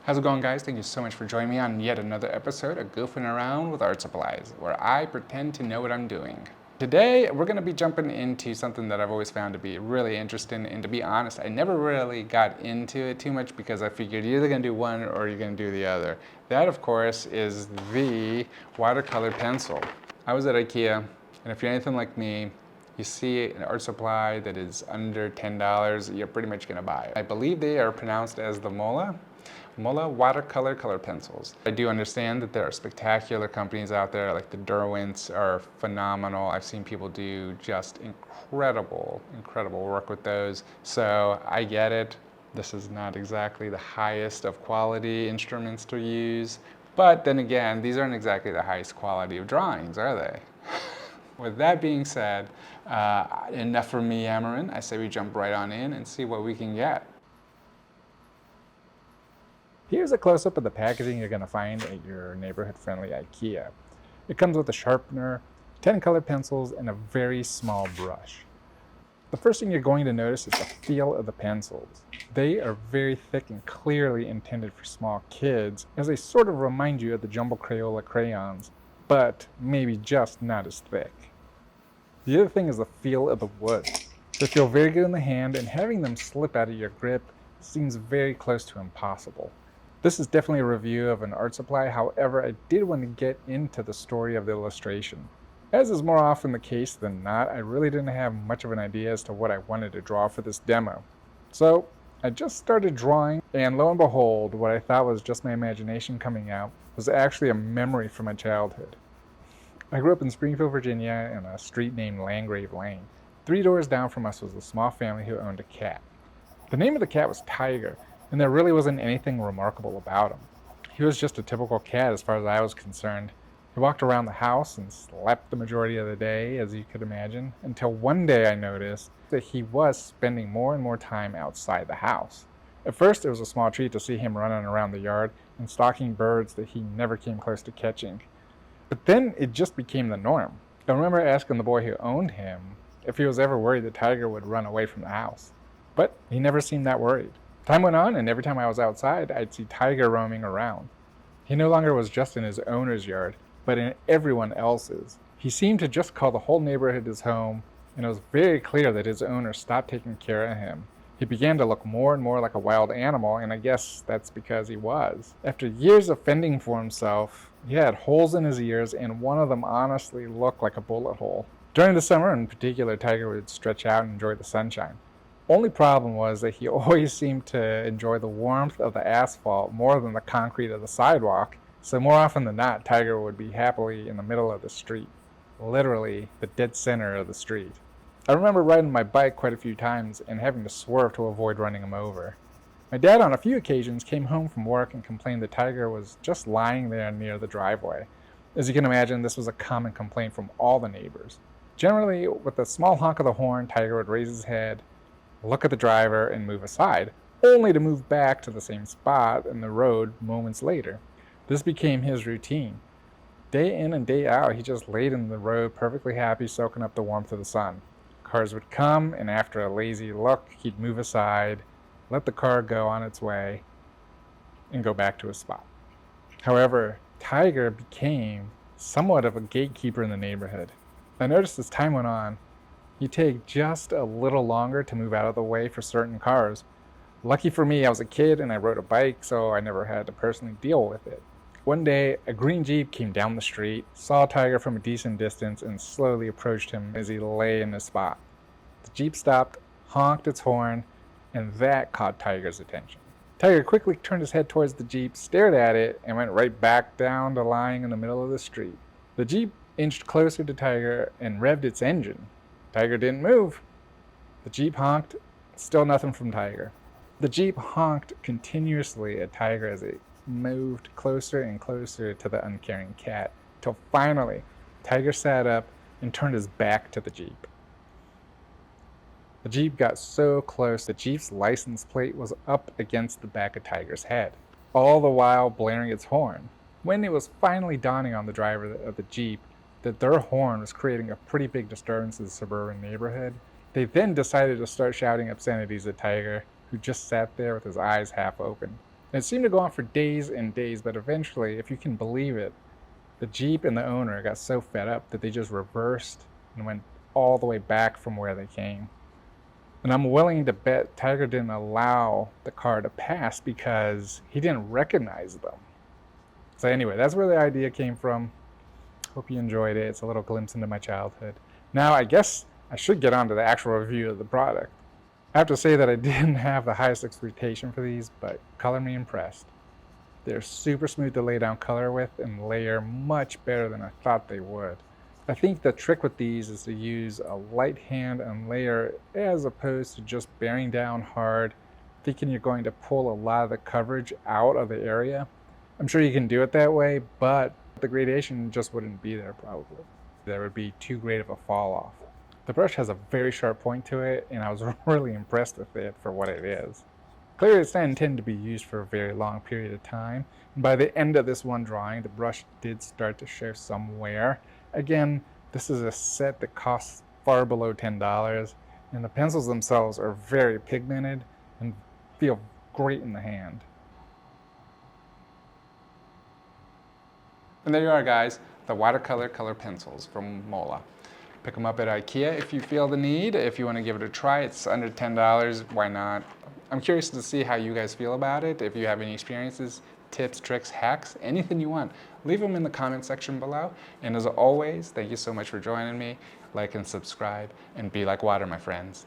How's it going, guys? Thank you so much for joining me on yet another episode of Goofing Around with Art Supplies, where I pretend to know what I'm doing. Today, we're going to be jumping into something that I've always found to be really interesting, and to be honest, I never really got into it too much because I figured you're either going to do one or you're going to do the other. That, of course, is the watercolor pencil. I was at IKEA, and if you're anything like me, you see an art supply that is under $10, you're pretty much going to buy it. I believe they are pronounced as the Mola watercolor color pencils. I do understand that there are spectacular companies out there, like the Derwents are phenomenal. I've seen people do just incredible work with those. So I get it. This is not exactly the highest of quality instruments to use, but then again, these aren't exactly the highest quality of drawings, are they? With that being said, enough from me yammering. I say we jump right on in and see what we can get. Here's a close-up of the packaging you're going to find at your neighborhood-friendly IKEA. It comes with a sharpener, 10 color pencils, and a very small brush. The first thing you're going to notice is the feel of the pencils. They are very thick and clearly intended for small kids, as they sort of remind you of the Jumbo Crayola crayons, but maybe just not as thick. The other thing is the feel of the wood. They feel very good in the hand, and having them slip out of your grip seems very close to impossible. This is definitely a review of an art supply, however, I did want to get into the story of the illustration. As is more often the case than not, I really didn't have much of an idea as to what I wanted to draw for this demo. So I just started drawing, and lo and behold, what I thought was just my imagination coming out was actually a memory from my childhood. I grew up in Springfield, Virginia, in a street named Landgrave Lane. 3 doors down from us was a small family who owned a cat. The name of the cat was Tiger, and there really wasn't anything remarkable about him. He was just a typical cat as far as I was concerned. He walked around the house and slept the majority of the day, as you could imagine, until one day I noticed that he was spending more and more time outside the house. At first, it was a small treat to see him running around the yard and stalking birds that he never came close to catching. But then it just became the norm. I remember asking the boy who owned him if he was ever worried that Tiger would run away from the house. But he never seemed that worried. Time went on, and every time I was outside, I'd see Tiger roaming around. He no longer was just in his owner's yard, but in everyone else's. He seemed to just call the whole neighborhood his home, and it was very clear that his owner stopped taking care of him. He began to look more and more like a wild animal, and I guess that's because he was. After years of fending for himself, he had holes in his ears, and one of them honestly looked like a bullet hole. During the summer in particular, Tiger would stretch out and enjoy the sunshine. Only problem was that he always seemed to enjoy the warmth of the asphalt more than the concrete of the sidewalk, so more often than not, Tiger would be happily in the middle of the street, literally the dead center of the street. I remember riding my bike quite a few times and having to swerve to avoid running him over. My dad on a few occasions came home from work and complained that Tiger was just lying there near the driveway. As you can imagine, this was a common complaint from all the neighbors. Generally, with a small honk of the horn, Tiger would raise his head, look at the driver, and move aside, only to move back to the same spot in the road moments later. This became his routine. Day in and day out, he just laid in the road perfectly happy, soaking up the warmth of the sun. Cars would come, and after a lazy look, he'd move aside, let the car go on its way, and go back to his spot. However, Tiger became somewhat of a gatekeeper in the neighborhood. I noticed as time went on, he'd take just a little longer to move out of the way for certain cars. Lucky for me, I was a kid and I rode a bike, so I never had to personally deal with it. One day, a green Jeep came down the street, saw Tiger from a decent distance, and slowly approached him as he lay in his spot. The Jeep stopped, honked its horn, and that caught Tiger's attention. Tiger quickly turned his head towards the Jeep, stared at it, and went right back down to lying in the middle of the street. The Jeep inched closer to Tiger and revved its engine. Tiger didn't move. The Jeep honked, still nothing from Tiger. The Jeep honked continuously at Tiger as it moved closer and closer to the uncaring cat, till finally Tiger sat up and turned his back to the Jeep. The Jeep got so close, the Jeep's license plate was up against the back of Tiger's head, all the while blaring its horn. When it was finally dawning on the driver of the Jeep that their horn was creating a pretty big disturbance in the suburban neighborhood, they then decided to start shouting obscenities at Tiger, who just sat there with his eyes half open. And it seemed to go on for days and days, but eventually, if you can believe it, the Jeep and the owner got so fed up that they just reversed and went all the way back from where they came. And I'm willing to bet Tiger didn't allow the car to pass because he didn't recognize them. So anyway, that's where the idea came from. Hope you enjoyed it. It's a little glimpse into my childhood. Now I guess I should get on to the actual review of the product. I have to say that I didn't have the highest expectation for these, but color me impressed. They're super smooth to lay down color with and layer much better than I thought they would. I think the trick with these is to use a light hand and layer as opposed to just bearing down hard, thinking you're going to pull a lot of the coverage out of the area. I'm sure you can do it that way, but the gradation just wouldn't be there probably. There would be too great of a fall off. The brush has a very sharp point to it, and I was really impressed with it for what it is. Clearly it's not intended to be used for a very long period of time. And by the end of this one drawing, the brush did start to show some wear. Again, this is a set that costs far below $10, and the pencils themselves are very pigmented and feel great in the hand. And there you are, guys, the watercolor color pencils from Mola. Pick them up at IKEA if you feel the need. If you want to give it a try, it's under $10. Why not? I'm curious to see how you guys feel about it. If you have any experiences, tips, tricks, hacks, anything you want, leave them in the comment section below. And as always, thank you so much for joining me. Like and subscribe, and be like water, my friends.